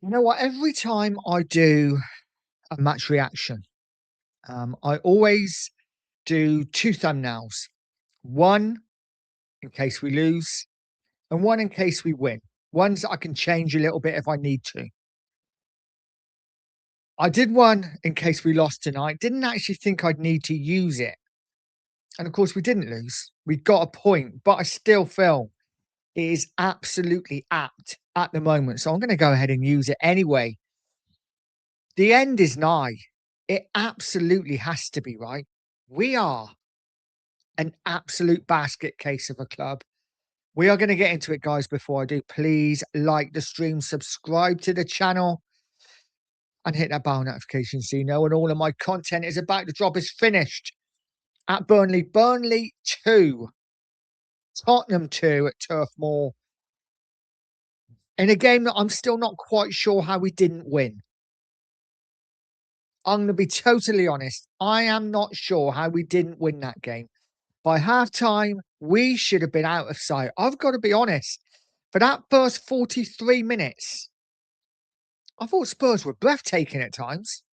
You know what? Every time I do a match reaction, I always do two thumbnails. One in case we lose, and one in case we win. Ones that I can change a little bit if I need to. I did one in case we lost tonight. Didn't actually think I'd need to use it. And of course, we didn't lose. We got a point, but I still feel it is absolutely apt at the moment. So I'm going to go ahead and use it anyway. The end is nigh. It absolutely has to be, right? We are an absolute basket case of a club. We are going to get into it, guys. Before I do, please like the stream, subscribe to the channel, and hit that bell notification so you know when all of my content is about to drop. Is finished at Burnley. Burnley 2, Tottenham 2 at Turf Moor. In a game that I'm still not quite sure how we didn't win. I'm going to be totally honest. I am not sure how we didn't win that game. By half time, we should have been out of sight. I've got to be honest. For that first 43 minutes, I thought Spurs were breathtaking at times.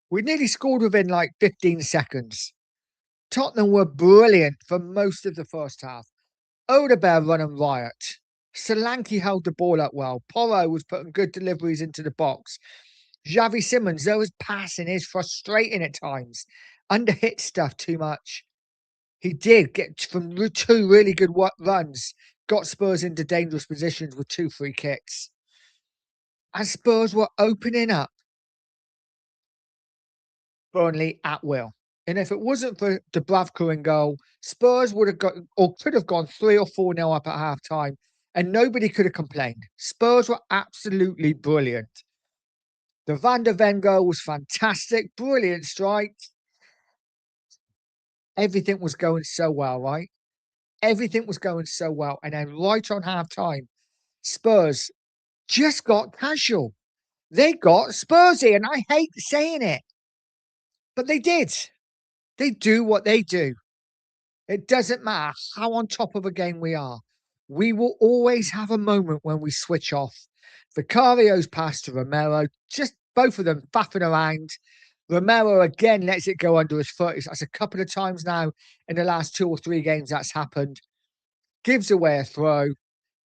We nearly scored within like 15 seconds. Tottenham were brilliant for most of the first half. Odegaard running riot. Solanke held the ball up well. Porro was putting good deliveries into the box. Xavi Simons, though his passing is frustrating at times. Underhit stuff too much. He did get from two really good runs, got Spurs into dangerous positions with 2 free kicks. And Spurs were opening up Burnley at will. And if it wasn't for Dubravka in goal, Spurs would have got or could have gone 3 or 4-0 up at half time, and nobody could have complained. Spurs were absolutely brilliant. The Van der Ven goal was fantastic, brilliant strike. Everything was going so well, right? Everything was going so well. And then right on half time, Spurs just got casual. They got Spursy, and I hate saying it, but they did. They do what they do. It doesn't matter how on top of a game we are. We will always have a moment when we switch off. Vicario's pass to Romero, just both of them faffing around. Romero again lets it go under his foot. That's a couple of times now in the last 2 or 3 games that's happened. Gives away a throw.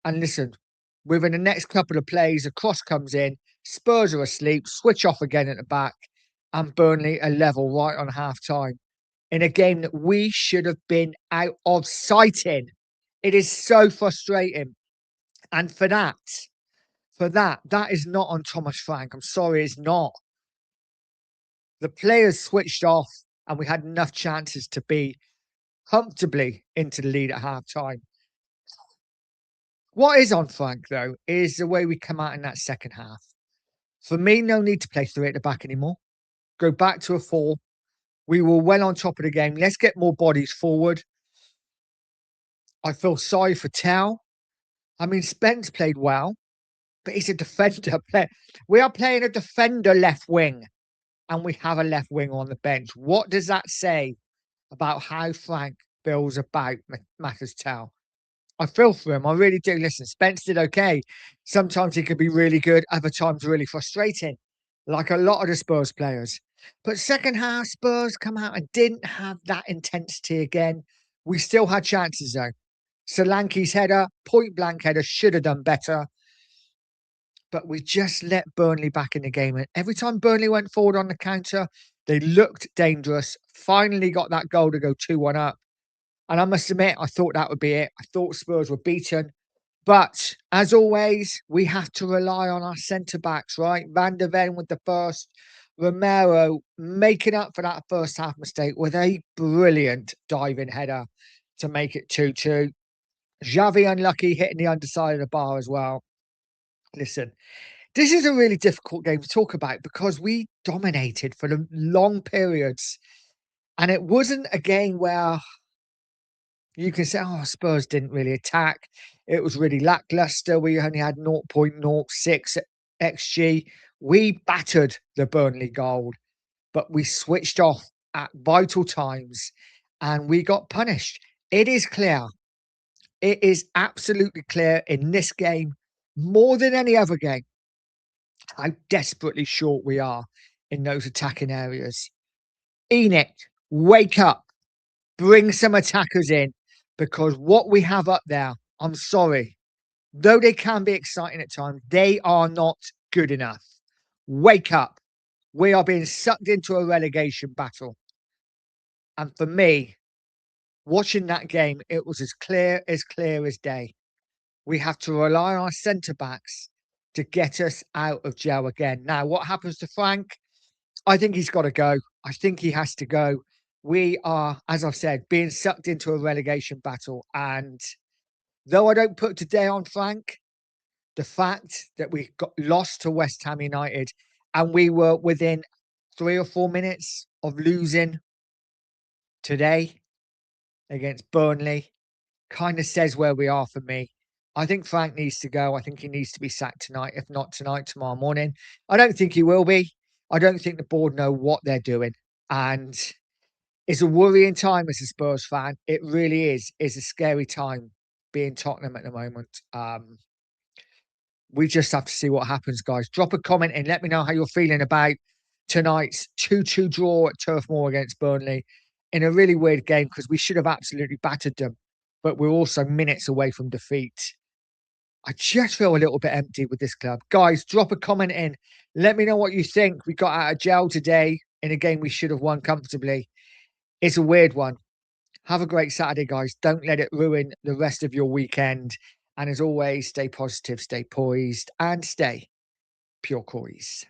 And listen, within the next couple of plays, a cross comes in. Spurs are asleep, switch off again at the back, and Burnley are level right on half time in a game that we should have been out of sight in. It is so frustrating. And that is not on Thomas Frank. I'm sorry, it's not. The players switched off, and we had enough chances to be comfortably into the lead at half time. What is on Frank, though, is the way we come out in that second half. For me, no need to play 3 at the back anymore. Go back to a 4. We were well on top of the game. Let's get more bodies forward. I feel sorry for Tell. I mean, Spence played well, but he's a defender. We are playing a defender left wing, and we have a left wing on the bench. What does that say about how Frank feels about Matters Tell? I feel for him. I really do. Listen, Spence did okay. Sometimes he could be really good. Other times really frustrating, like a lot of the Spurs players. But second half, Spurs come out and didn't have that intensity again. We still had chances, though. Solanke's header, point blank header, should have done better. But we just let Burnley back in the game. And every time Burnley went forward on the counter, they looked dangerous. Finally got that goal to go 2-1 up. And I must admit, I thought that would be it. I thought Spurs were beaten. But as always, we have to rely on our centre-backs, right? Van der Ven with the first. Romero making up for that first half mistake with a brilliant diving header to make it 2-2. Xavi unlucky, hitting the underside of the bar as well. Listen, this is a really difficult game to talk about because we dominated for the long periods. And it wasn't a game where you can say, oh, Spurs didn't really attack. It was really lackluster. We only had 0.06 XG. We battered the Burnley goal, but we switched off at vital times and we got punished. It is clear. It is absolutely clear in this game, more than any other game, how desperately short we are in those attacking areas. Enoch, wake up, bring some attackers in, because what we have up there, I'm sorry, though they can be exciting at times, they are not good enough. Wake up. We are being sucked into a relegation battle. And for me, watching that game, it was as clear as day. We have to rely on our centre backs to get us out of jail again. Now, what happens to Frank? I think he's got to go. I think he has to go. We are, as I've said, being sucked into a relegation battle. And though I don't put today on Frank, the fact that we got lost to West Ham United and we were within 3 or 4 minutes of losing today against Burnley kind of says where we are for me. I think Frank needs to go. I think he needs to be sacked tonight. If not tonight, tomorrow morning. I don't think he will be. I don't think the board know what they're doing. And it's a worrying time as a Spurs fan. It really is. It's a scary time being Tottenham at the moment. We just have to see what happens, guys. Drop a comment and let me know how you're feeling about tonight's 2-2 draw at Turf Moor against Burnley in a really weird game, because we should have absolutely battered them, but we're also minutes away from defeat. I just feel a little bit empty with this club. Guys, drop a comment in. Let me know what you think. We got out of jail today in a game we should have won comfortably. It's a weird one. Have a great Saturday, guys. Don't let it ruin the rest of your weekend. And as always, stay positive, stay poised, and stay Pure Coys.